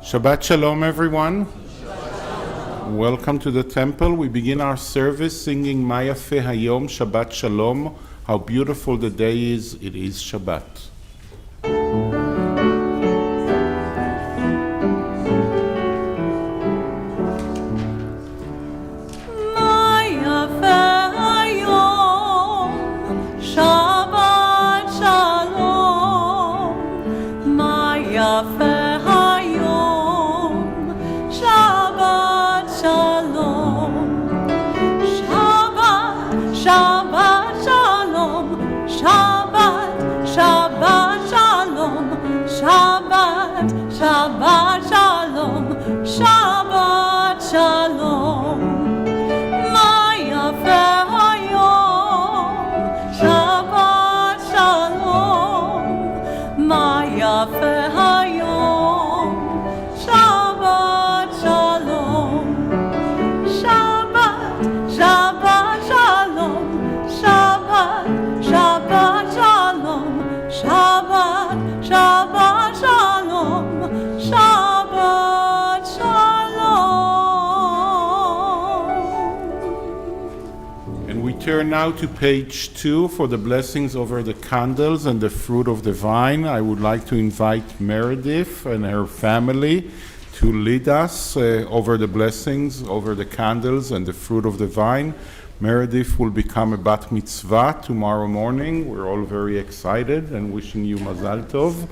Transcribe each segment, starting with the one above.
Shabbat Shalom, everyone. Welcome to the temple. We begin our service singing Ma Yafeh Hayom, Shabbat Shalom. How beautiful the day is. It is Shabbat. Turn now to page 2 for the blessings over the candles and the fruit of the vine. I would like to invite Meredith and her family to lead us over the blessings, over the candles and the fruit of the vine. Meredith will become a bat mitzvah tomorrow morning. We're all very excited and wishing you mazal tov.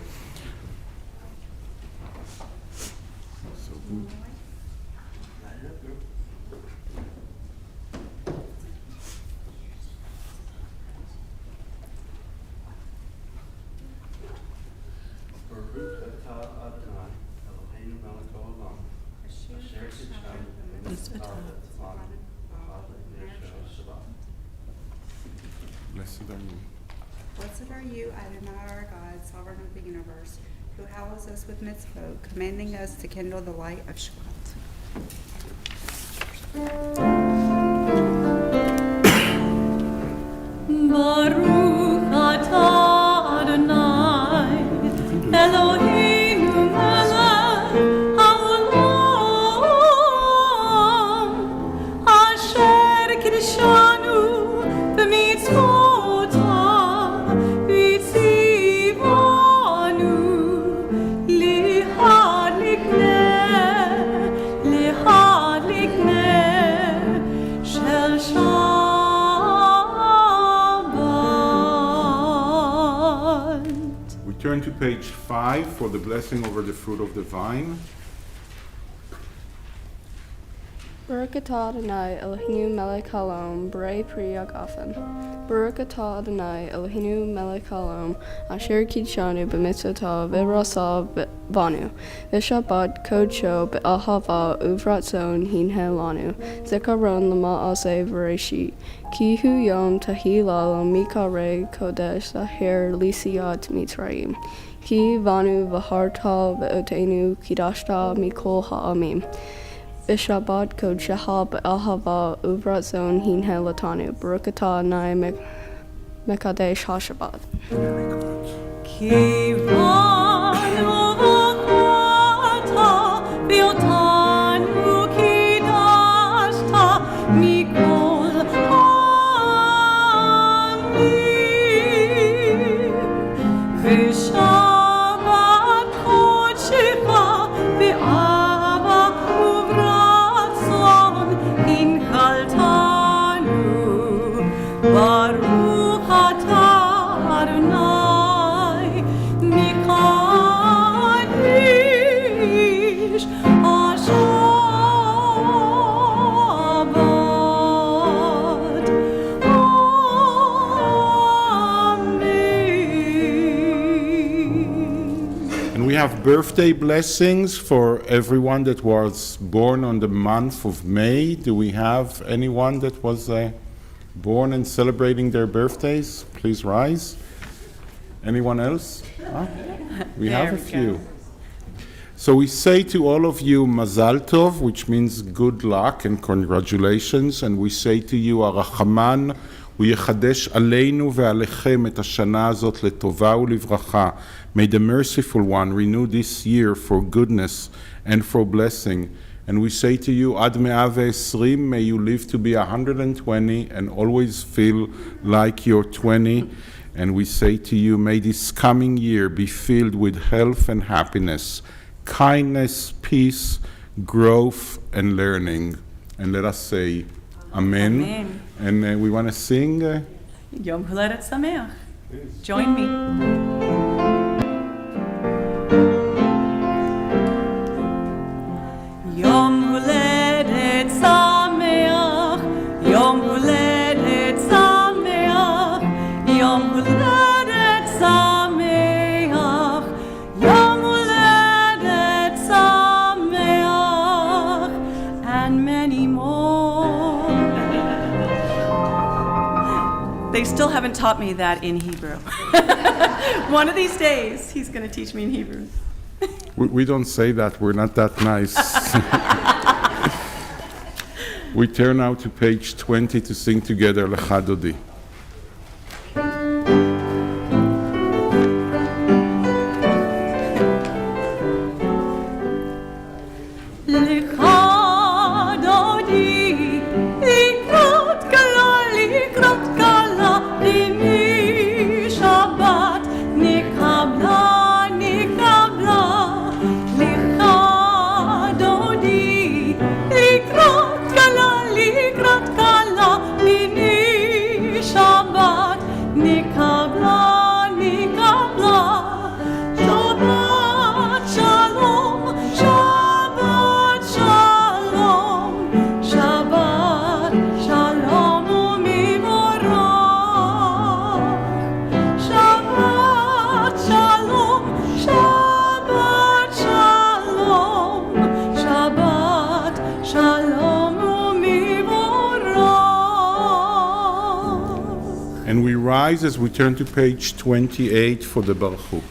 Blessed are you, Adonai our God, sovereign of the universe, who hallows us with mitzvot, commanding us to kindle the light of Shabbat. Baruch atah Adonai, Eloheinu melech haolam, asher kiddushanu b'mitzvotav v'tzivanu lihadlikneh shel Shabbat. We turn to page 5 for the blessing over the fruit of the vine. Baruch atah Adonai Eloheinu melech haolam borei pri hagafen. Baruch atah Adonai Eloheinu melech haolam asher kiddushanu b'mitzvotav v'rasav banu v'shabbat kodsho b'ahava uvratzon hineh lanu zikaron l'ma'aseh v'reshit ki hu yom tahilal mikarei kodesh zahir lisiyat mitzrayim ki vanu v'harta v'otenu kidashta mikol ha'amim Shabbat Kod Shahab Ahava Uvratzon Hinhe Latanu Baruch atah Adonai Mekadesh HaShabbat. Very good. Ki vanu v'chata v'otanu kidashta mikol ha'amim v'shabbat kodshecha v'ava uvratzon hinchaltanu Baruch atah Adonai Mikadesh HaShabbat. Amen. And we have birthday blessings for everyone that was born on the month of May. Do we have anyone that was born and celebrating their birthdays? Please rise. Anyone else? We have a few. So we say to all of you Mazal Tov, which means good luck and congratulations, and we say to you Arachaman הוא יחדש עלינו ועליכם את השנה הזאת לטובה ולברכה. May the merciful one renew this year for goodness and for blessing. And we say to you, Ad 120, may you live to be 120 and always feel like you're 20. And we say to you, may this coming year be filled with health and happiness, kindness, peace, growth, and learning. And let us say, Amen. Amen. And we want to sing. Yom Haledet Sameach. Join me. Yom Haledet Sameach. Yom Haledet Sameach. Yom Haledet Sameach. Yom Haledet Sameach. And many more. They still haven't taught me that in Hebrew. One of these days, he's going to teach me in Hebrew. We don't say that, we're not that nice. We turn now to page 20 to sing together Lecha Dodi. And we rise as we turn to page 28 for the Baruch Hu.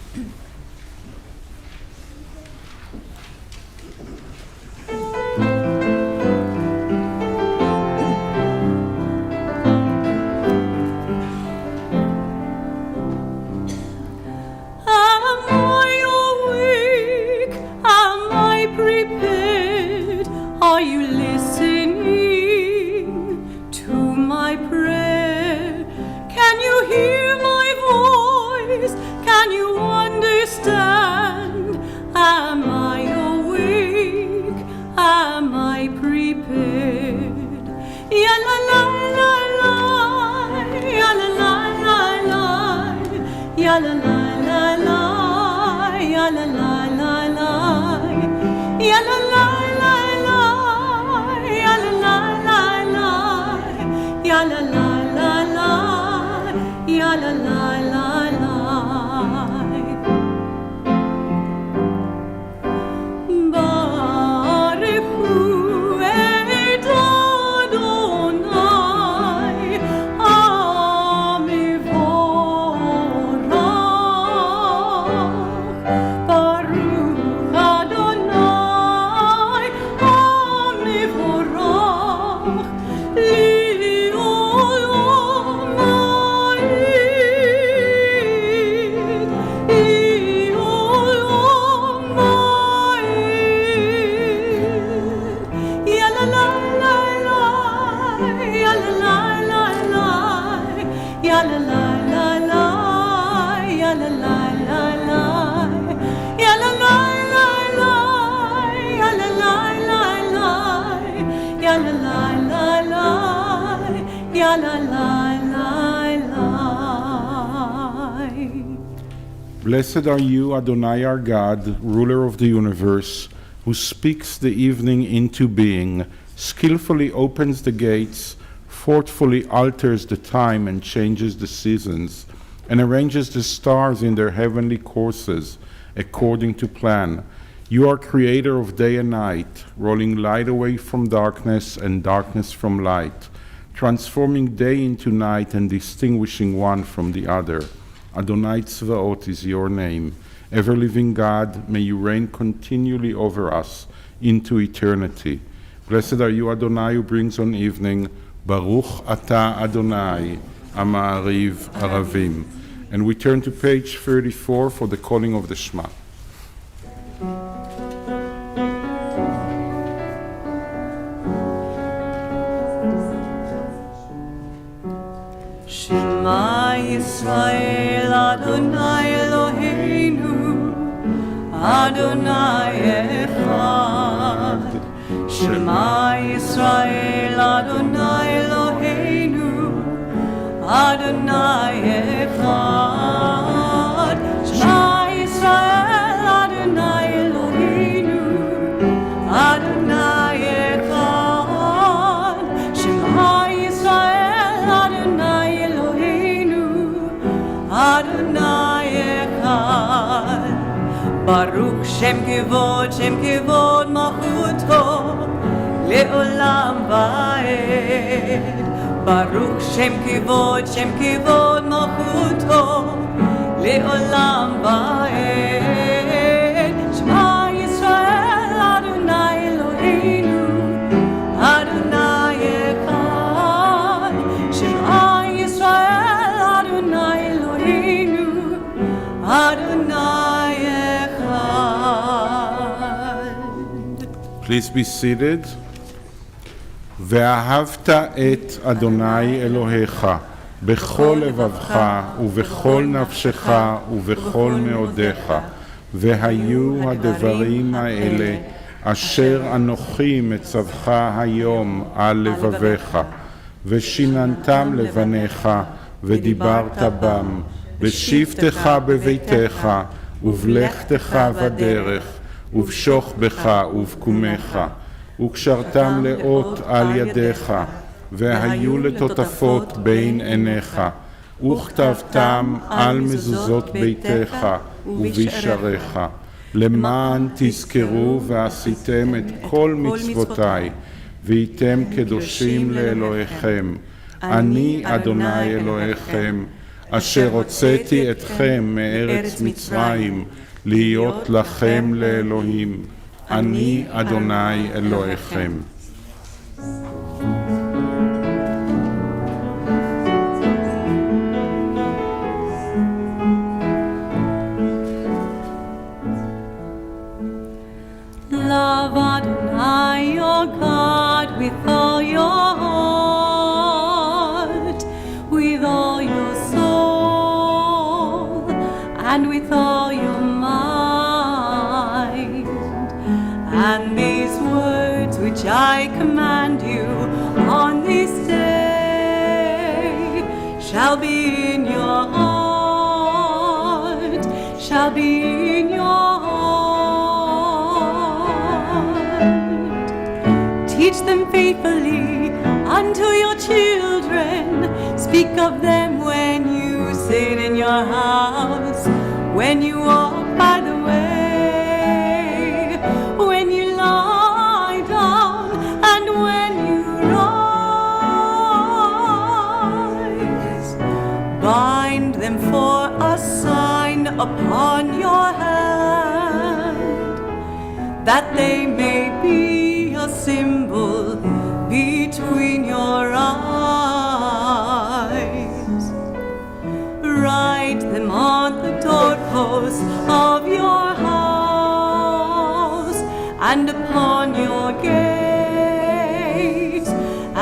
Are you listening to my prayer? Can you hear my voice? Can you understand? Am I awake? Am I prepared? Ya la la la la, ya la la la la, ya la la la la, ya la la la la, ya la la. Ya la la la la, ya la la la la. Baruch Hu et Adonai, Amivorach. Baruch Adonai, Amivorach. Blessed are you, Adonai our God, ruler of the universe, who speaks the evening into being, skillfully opens the gates, forcefully alters the time and changes the seasons, and arranges the stars in their heavenly courses according to plan. You are creator of day and night, rolling light away from darkness and darkness from light, transforming day into night and distinguishing one from the other. Adonai Tzvaot is your name. Ever-living God, may you reign continually over us into eternity. Blessed are you, Adonai, who brings on evening Baruch Ata Adonai, Amariv Aravim. And we turn to page 34 for the calling of the Shema. Shema Yisrael Adonai Eloheinu Adonai Echad. Shema Yisrael Adonai Eloheinu Adonai Echad. Shema Yisrael Adonai Eloheinu Adonai Echad. Shema Yisrael Adonai Eloheinu Adonai Echad. Baruch Shem Kevod Malchuto Le'olam Va'ed. Baruch Shem Kevod Malchuto Le'olam Va'ed. Shema Yisrael Adonai Eloheinu Adonai Echad. Shema Yisrael Adonai Eloheinu Adonai Echad. Please be seated. ואהבת את אדוני אלוהיך בכל לבבך ובכל נפשך ובכל מאודיך, והיו הדברים האלה אשר אנוכי מצווך היום על לבביך, ושיננתם לבניך ודיברת בם, בשבתך בביתך ובלכתך בדרך ובשוכבך ובקומך, וקשרתם לאות על ידיך, והיו לטוטפות בין עיניך, וכתבתם על מזוזות ביתך ובישריך, למען תזכרו ועשיתם את כל מצוותיי, והייתם קדושים לאלוהיכם. אני אדוני אלוהיכם, אשר הוצאתי אתכם מארץ מצרים, להיות לכם לאלוהים. אני אדוני אלוהיכם. Love Adonai your God with all your heart, with all your soul, and with all your mind. And these words which I command you on this day shall be in your heart, shall be in your heart. Teach them faithfully unto your children. Speak of them when you sit in your house, when you walk by the way, when you lie down, and when you rise. Bind them for a sign upon your hand, that they may be a symbol between your eyes. Write them on the doorposts of your house, and upon your gates,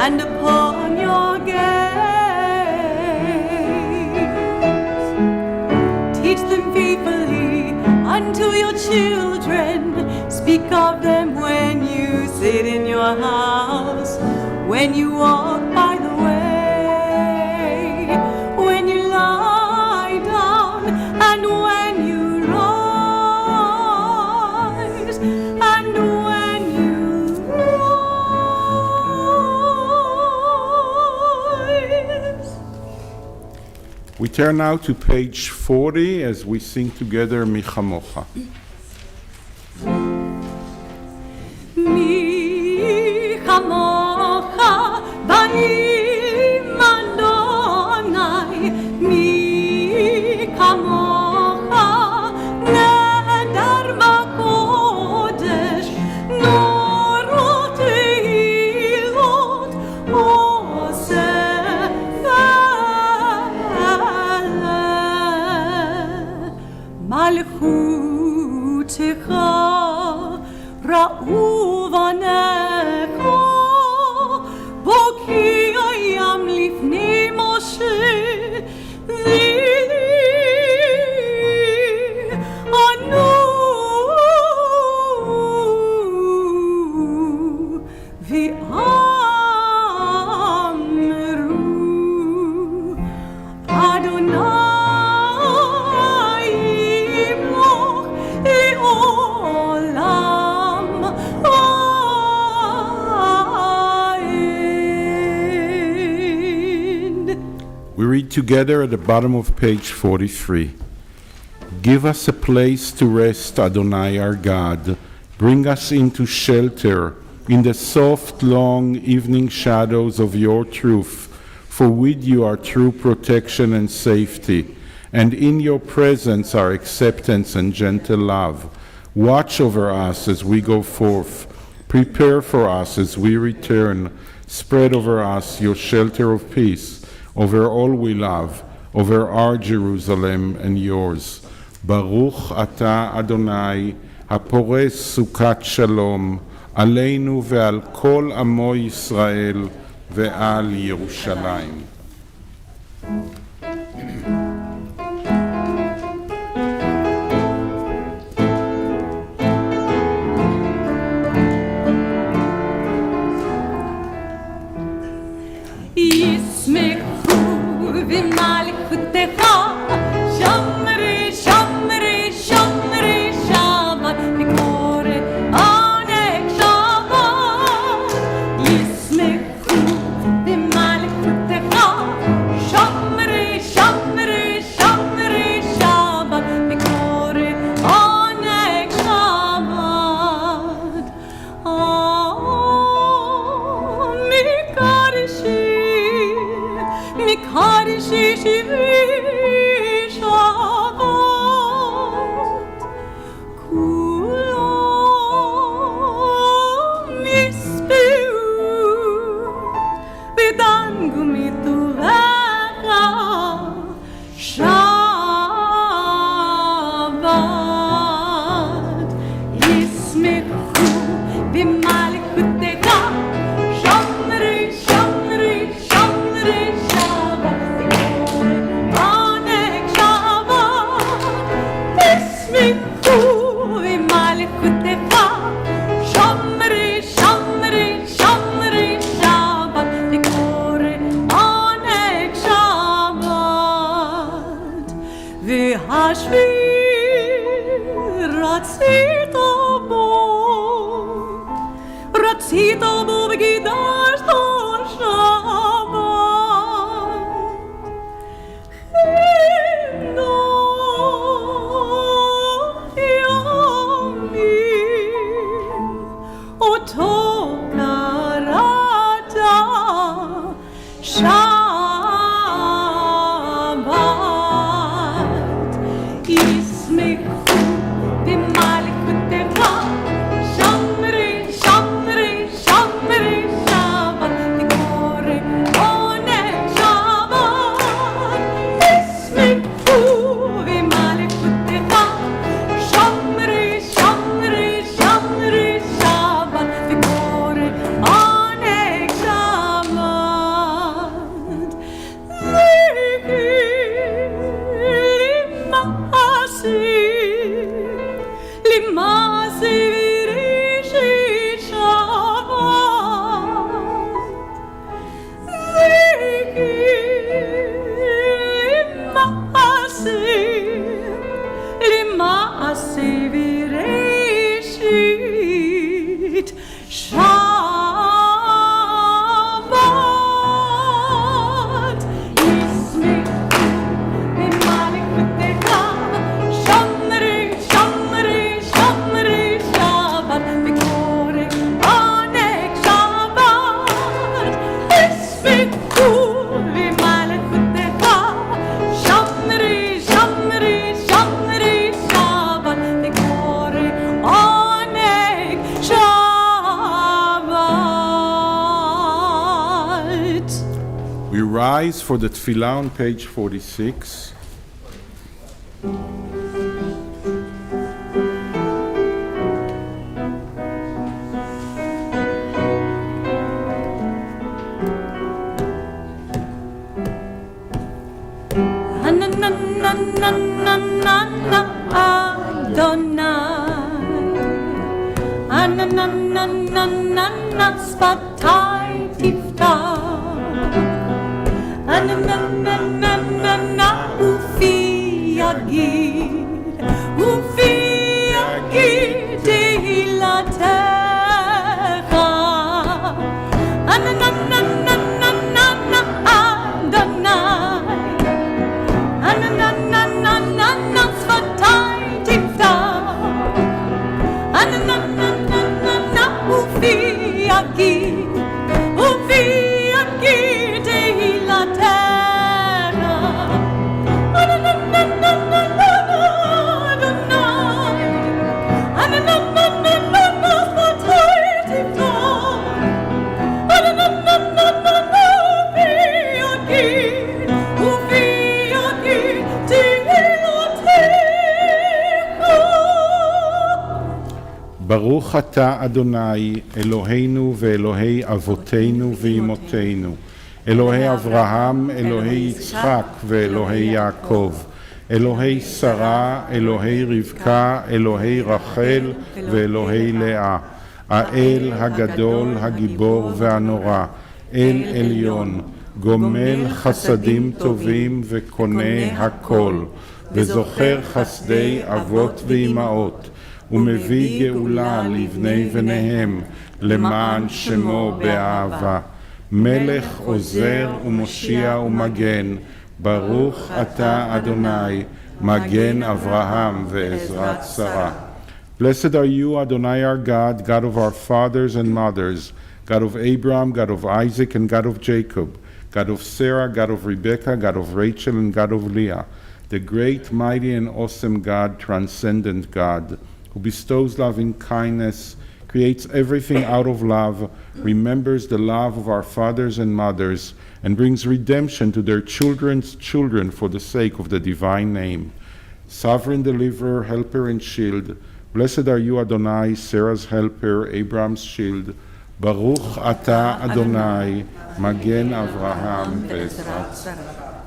and upon your gates. Teach them faithfully unto your children. Speak of them when you sit in your house, when you walk by the way, when you lie down, and when you rise, and when you rise. We turn now to page 40 as we sing together Mi Chamocha. Mi chamocha ba'im Adonai, mi chamocha nedar b'kodesh, norot tehilot, together at the bottom of page 43. Give us a place to rest, Adonai our God. Bring us into shelter in the soft, long evening shadows of your truth, for with you are true protection and safety, and in your presence are acceptance and gentle love. Watch over us as we go forth. Prepare for us as we return. Spread over us your shelter of peace, over all we love, over our Jerusalem and yours. Baruch ata Adonai, הפורש סוכת שלום, עלינו ועל כל עמו ישראל ועל ירושלים. For the tefillah on page 46. יגיד ויגיד תהילתך ברוך אתה אדוני אלוהינו ואלוהי אבותינו ואמותינו, אלוהי אברהם, אלוהי יצחק ואלוהי יעקב, אלוהי שרה, אלוהי רבקה, אלוהי רחל ואלוהי לאה, האל הגדול, הגיבור והנורא, אל עליון, גומל חסדים טובים וקונה הכל, וזוכר חסדי אבות ואימהות, ומביא גאולה לבני בניהם, למען שמו באהבה. מלך עוזר ומושיע ומגן, ברוך אתה אדוני, מגן אברהם ועזרת שרה. Blessed are you, Adonai our God, God of our fathers and mothers, God of Abraham, God of Isaac, and God of Jacob, God of Sarah, God of Rebekah, God of Rachel, and God of Leah, the great, mighty, and awesome God, transcendent God, who bestows loving kindness, creates everything out of love, remembers the love of our fathers and mothers, and brings redemption to their children's children for the sake of the divine name. Sovereign deliverer, helper, and shield, blessed are you, Adonai, Sarah's helper, Abraham's shield. Baruch ata Adonai, Magen Avraham ve'ezrat Sarah.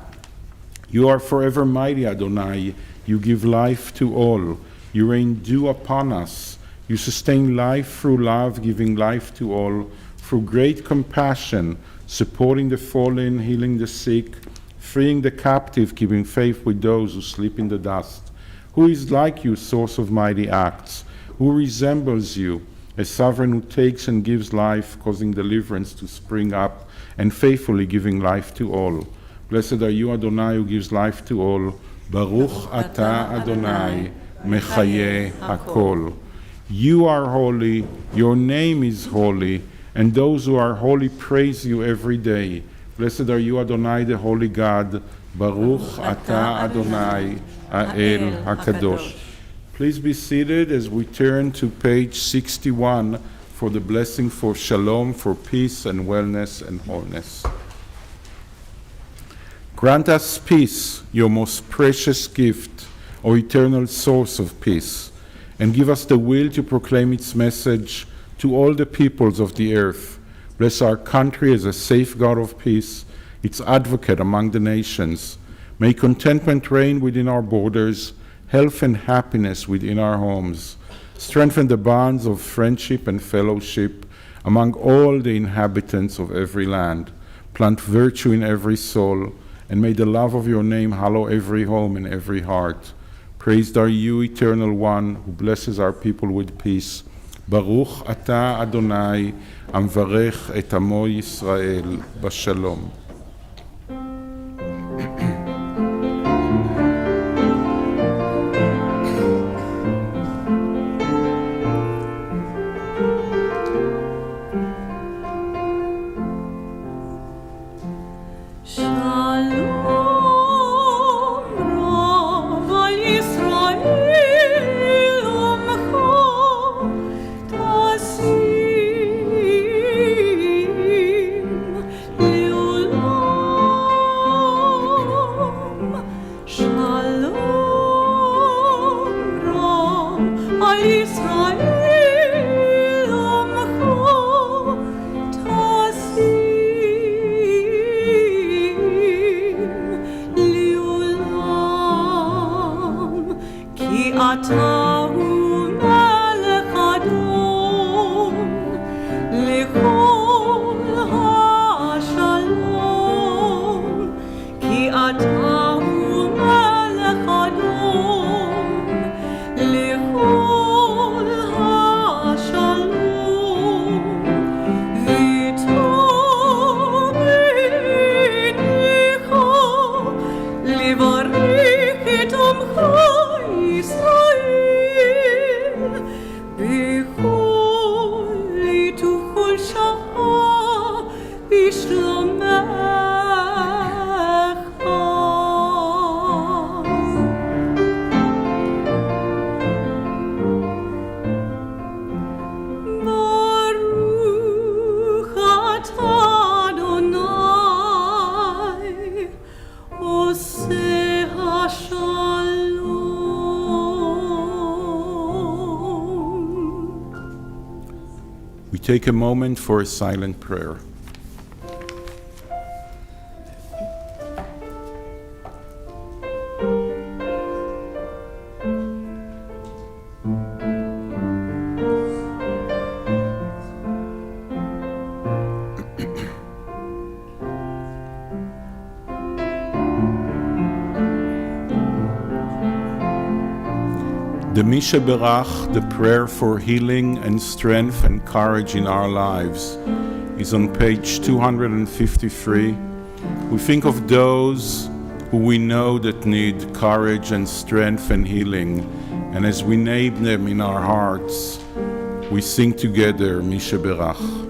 You are forever mighty, Adonai. You give life to all. You rain dew upon us. You sustain life through love, giving life to all, through great compassion, supporting the fallen, healing the sick, freeing the captive, giving faith with those who sleep in the dust. Who is like you, source of mighty acts? Who resembles you, a sovereign who takes and gives life, causing deliverance to spring up, and faithfully giving life to all? Blessed are you, Adonai, who gives life to all. Baruch ata Adonai, Mechaye Hakol. You are holy, your name is holy, and those who are holy praise you every day. Blessed are you, Adonai, the holy God. Baruch ata Adonai, Ha'el HaKadosh. Please be seated as we turn to page 61 for the blessing for shalom, for peace and wellness and wholeness. Grant us peace, your most precious gift, O eternal source of peace, and give us the will to proclaim its message to all the peoples of the earth. Bless our country as a safeguard of peace, its advocate among the nations. May contentment reign within our borders, health and happiness within our homes. Strengthen the bonds of friendship and fellowship among all the inhabitants of every land. Plant virtue in every soul, and may the love of your name hallow every home and every heart. Praised are you, Eternal One, who blesses our people with peace. Baruch ata Adonai, amvarech et amo Yisrael, bashalom. Shall take a moment for a silent prayer. The Misha Berach, the prayer for healing and strength and courage in our lives, is on page 253. We think of those who we know that need courage and strength and healing, and as we name them in our hearts, we sing together Misha Berach.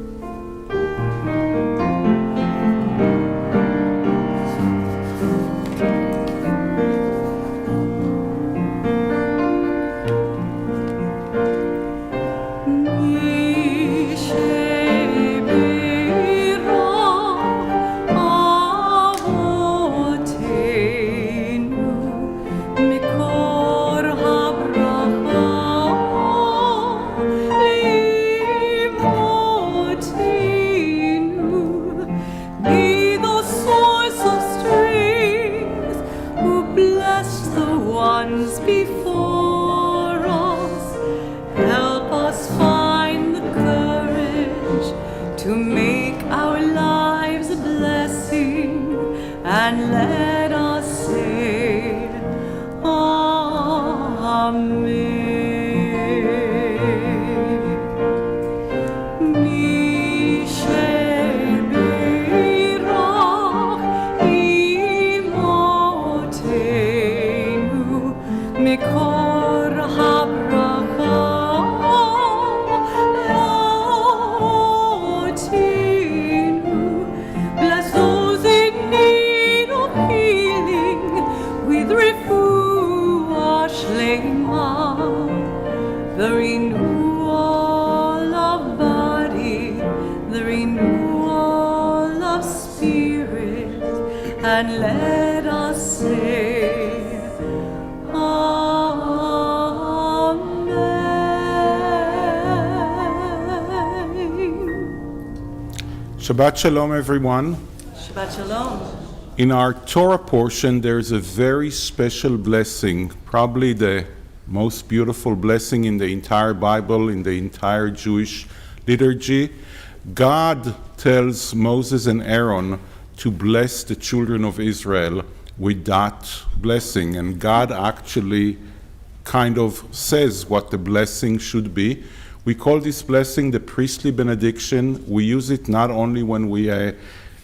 Shabbat Shalom, everyone. Shabbat Shalom. In our Torah portion, there's a very special blessing, probably the most beautiful blessing in the entire Bible, in the entire Jewish liturgy. God tells Moses and Aaron to bless the children of Israel with that blessing, and God actually kind of says what the blessing should be. We call this blessing the priestly benediction. We use it not only when we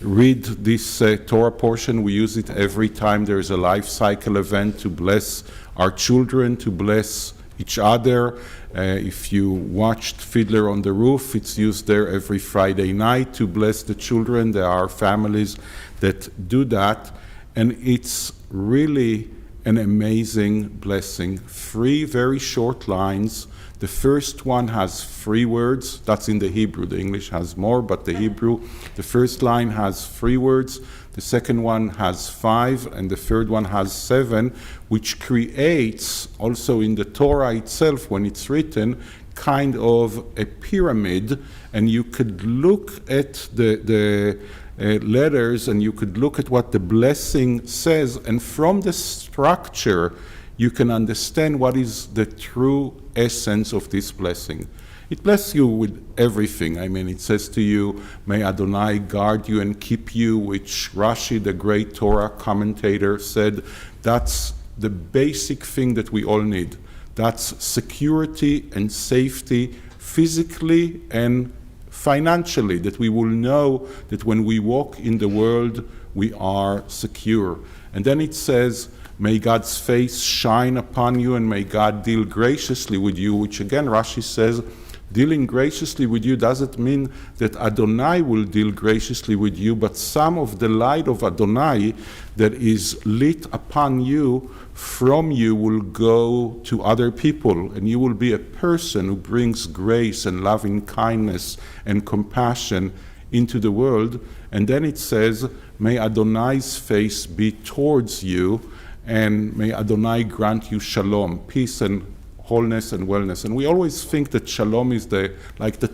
read this Torah portion, we use it every time there is a life cycle event to bless our children, to bless each other. If you watched Fiddler on the Roof, it's used there every Friday night to bless the children. There are families that do that, and it's really an amazing blessing. 3 very short lines. The first one has 3 words. That's in the Hebrew. The English has more, but the Hebrew, the first line has 3 words. The second one has 5, and the third one has 7, which creates, also in the Torah itself, when it's written, kind of a pyramid. And you could look at the letters, and you could look at what the blessing says, and from the structure, you can understand what is the true essence of this blessing. It blesses you with everything. I mean, it says to you, may Adonai guard you and keep you, which Rashi, the great Torah commentator, said that's the basic thing that we all need. That's security and safety, physically and financially, that we will know that when we walk in the world, we are secure. And then it says, may God's face shine upon you, and may God deal graciously with you, which again Rashi says, dealing graciously with you doesn't mean that Adonai will deal graciously with you, but some of the light of Adonai that is lit upon you, from you, will go to other people, and you will be a person who brings grace and loving kindness and compassion into the world. And then it says, may Adonai's face be towards you, and may Adonai grant you shalom, peace and wholeness and wellness. And we always think that shalom is the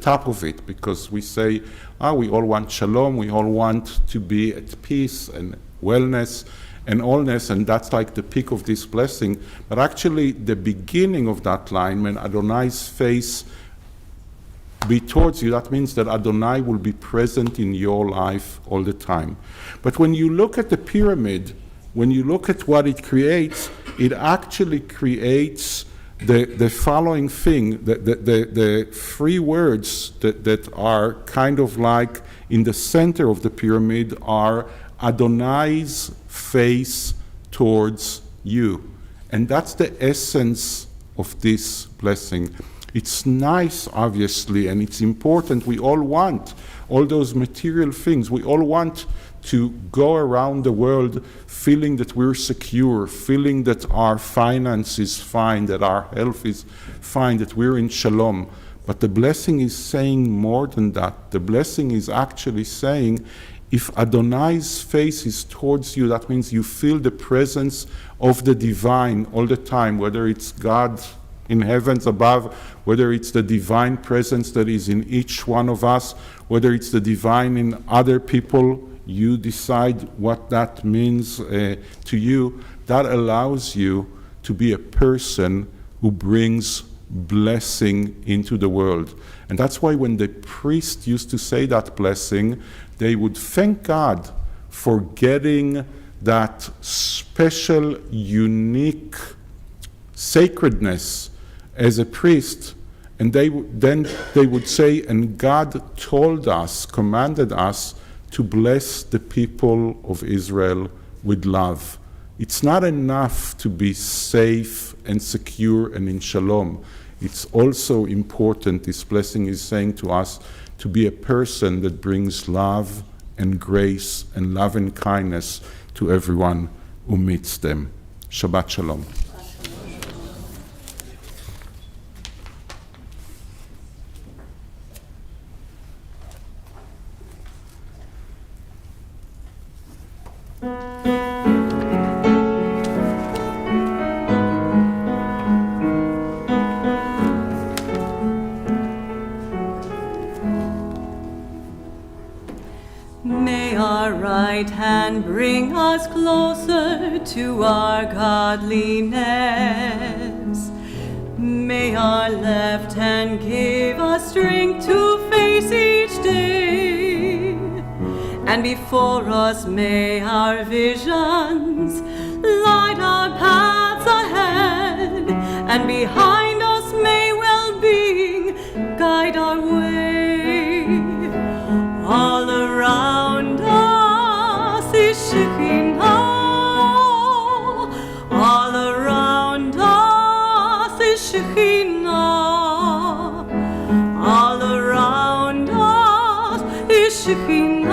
top of it, because we say, we all want shalom, we all want to be at peace and wellness and allness, and that's like the peak of this blessing. But actually, the beginning of that line, when Adonai's face be towards you, that means that Adonai will be present in your life all the time. But when you look at the pyramid, when you look at what it creates, it actually creates the following thing, the three words that are kind of like in the center of the pyramid are Adonai's face towards you. And that's the essence of this blessing. It's nice, obviously, and it's important. We all want all those material things. We all want to go around the world feeling that we're secure, feeling that our finance is fine, that our health is fine, that we're in shalom. But the blessing is saying more than that. The blessing is actually saying, if Adonai's face is towards you, that means you feel the presence of the divine all the time, whether it's God in heavens above, whether it's the divine presence that is in each one of us, whether it's the divine in other people. You decide what that means to you. That allows you to be a person who brings blessing into the world. And that's why when the priest used to say that blessing, they would thank God for getting that special, unique sacredness as a priest. And then they would say, and God told us, commanded us to bless the people of Israel with love. It's not enough to be safe and secure and in shalom. It's also important, this blessing is saying to us, to be a person that brings love and grace and love and kindness to everyone who meets them. Shabbat Shalom. May our right hand bring us closer to our godliness. May our left hand give us strength to face each day. And before us may our visions light our paths ahead. And behind us may well-being guide our way. All around us is Shekinah. All around us is Shekinah. All around us is Shekinah.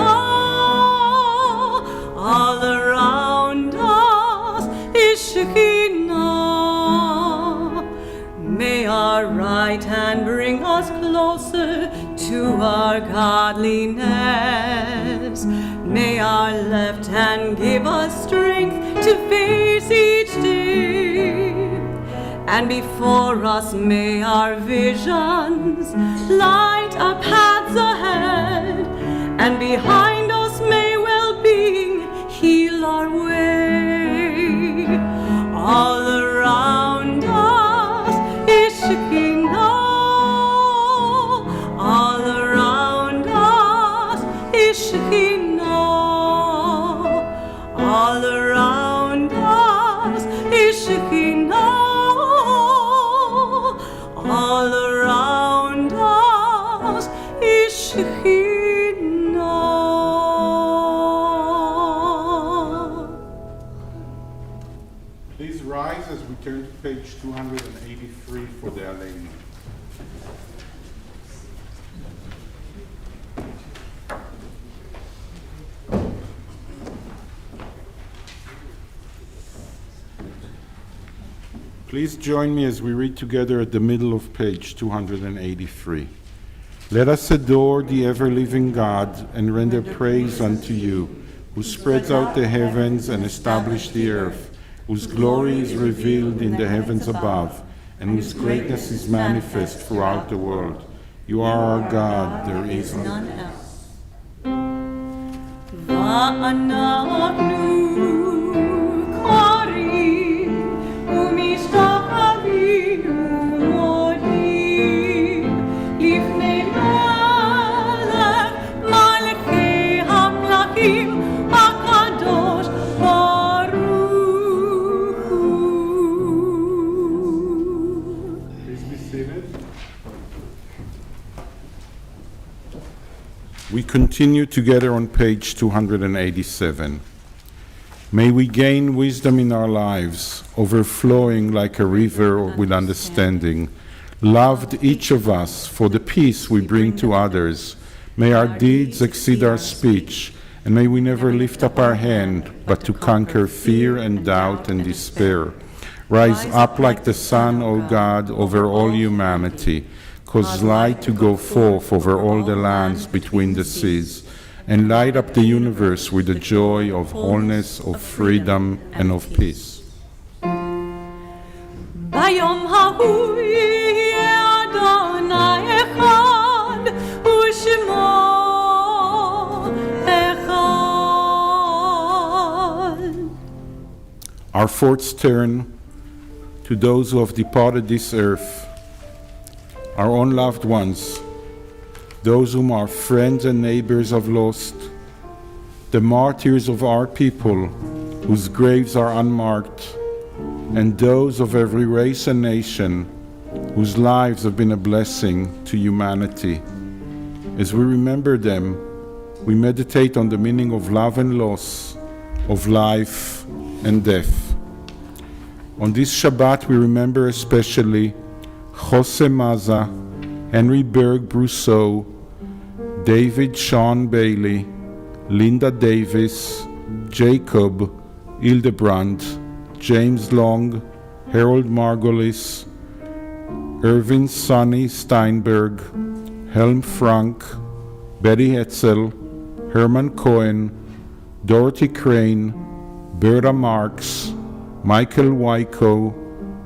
All around us is Shekinah. May our right hand bring us closer to our godliness. May our left hand give us strength to face each day. And before us may our visions light our paths ahead. And behind us may well-being heal our way. All around us is Shekinah. All around us is Shekinah. All around us is Shekinah. All around us is Shekinah. Please rise as we turn to page 283 for the Aleinu. Please join me as we read together at the middle of page 283. Let us adore the ever-living God and render praise unto you, who spreads out the heavens and established the earth, whose glory is revealed in the heavens above, and whose greatness is manifest throughout the world. You are our God, there is none else. ואנחנו קוראים ומשתחווים ומודים לפני מלך מלכי המלכים הקדוש ברוך הוא. Please be seated. We continue together on page 287. May we gain wisdom in our lives, overflowing like a river with understanding. Loved each of us for the peace we bring to others. May our deeds exceed our speech, and may we never lift up our hand, but to conquer fear and doubt and despair. Rise up like the sun, O God, over all humanity. Cause light to go forth over all the lands between the seas, and light up the universe with the joy of wholeness, of freedom, and of peace. ביום ההוא יהיה אדוני אחד ושמו אחד. Our thoughts turn to those who have departed this earth, our own loved ones, those whom our friends and neighbors have lost, the martyrs of our people whose graves are unmarked, and those of every race and nation whose lives have been a blessing to humanity. As we remember them, we meditate on the meaning of love and loss, of life and death. On this Shabbat, we remember especially Jose Maza, Henry Berg Brousseau, David Sean Bailey, Linda Davis, Jacob Hildebrand, James Long, Harold Margolis, Irvin Sonny Steinberg, Helm Frank, Betty Hetzel, Herman Cohen, Dorothy Crane, Berta Marks, Michael Wyko,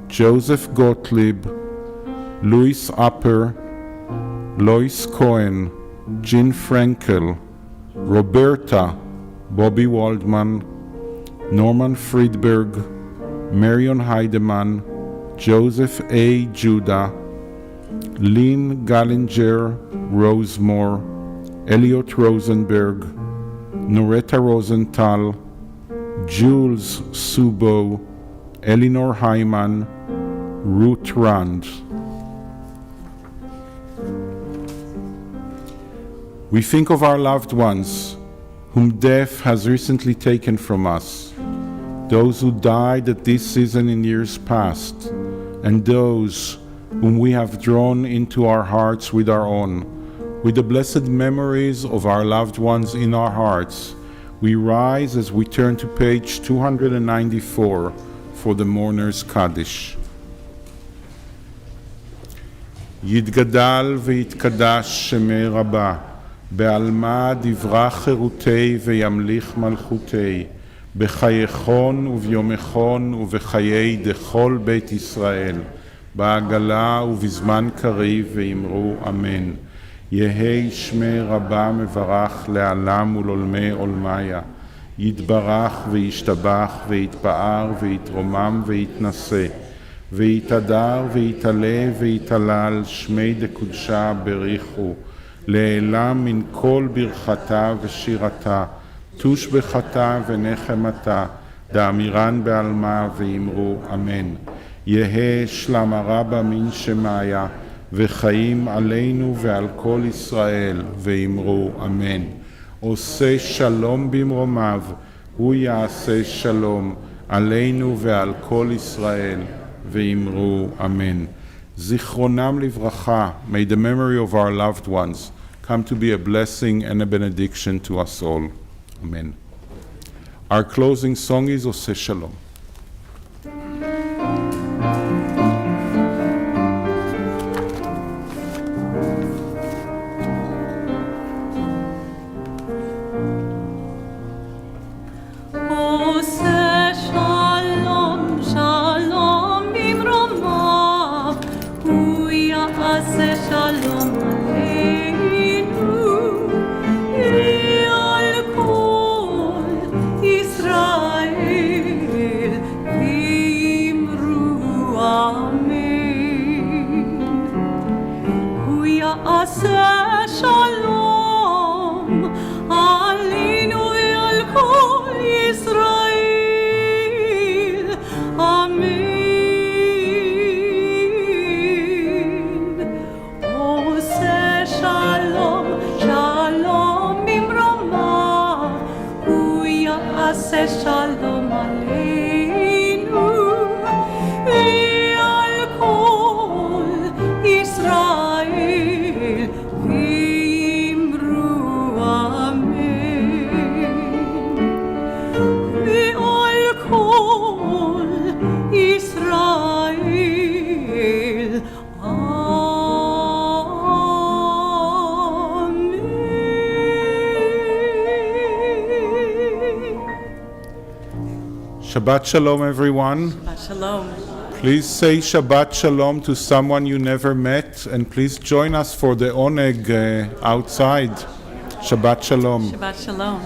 Joseph Gottlieb, Louis Upper, Lois Cohen, Jean Frankel, Roberta, Bobby Waldman, Norman Friedberg, Marion Heidemann, Joseph A. Judah, Lynn Gallinger, Rosemore, Elliot Rosenberg, Noretta Rosenthal, Jules Subo, Eleanor Hyman, Ruth Rand. We think of our loved ones whom death has recently taken from us, those who died at this season in years past, and those whom we have drawn into our hearts with our own. With the blessed memories of our loved ones in our hearts, we rise as we turn to page 294 for the mourner's Kaddish. יתגדל ויתקדש שמי רבה, בעלמא דברה חירותי וימליך מלכותי, בחייכון וביומכון ובחיי דכל בית ישראל, בעגלה ובזמן קריב ואמרו אמן. יהי שמי רבה מברך לעלם ולעולמי עולמיה, יתברך וישתבח ויתפאר ויתרומם ויתנשא, ויתהדר ויתעלה ויתהלל שמי דקודשה בריחו, לעילם מן כל ברכתה ושירתה, תושבחתה ונחמתה, דאמירן בעלמה ואמרו אמן. יהא שלמה רבה מן שמיה, וחיים עלינו ועל כל ישראל, ואמרו אמן. עושה שלום במרומיו, הוא יעשה שלום עלינו ועל כל ישראל, ואמרו אמן. זיכרונם לברכה, may the memory of our loved ones come to be a blessing and a benediction to us all. Amen. Our closing song is עושה שלום. עושה שלום, שלום במרומיו, יעשה שלום עלינו ועל כל ישראל ואמרו אמן. ועל כל ישראל Shabbat Shalom, everyone. Shalom. Please say Shabbat Shalom to someone you never met, and please join us for the oneg outside. Shabbat Shalom. Shabbat Shalom.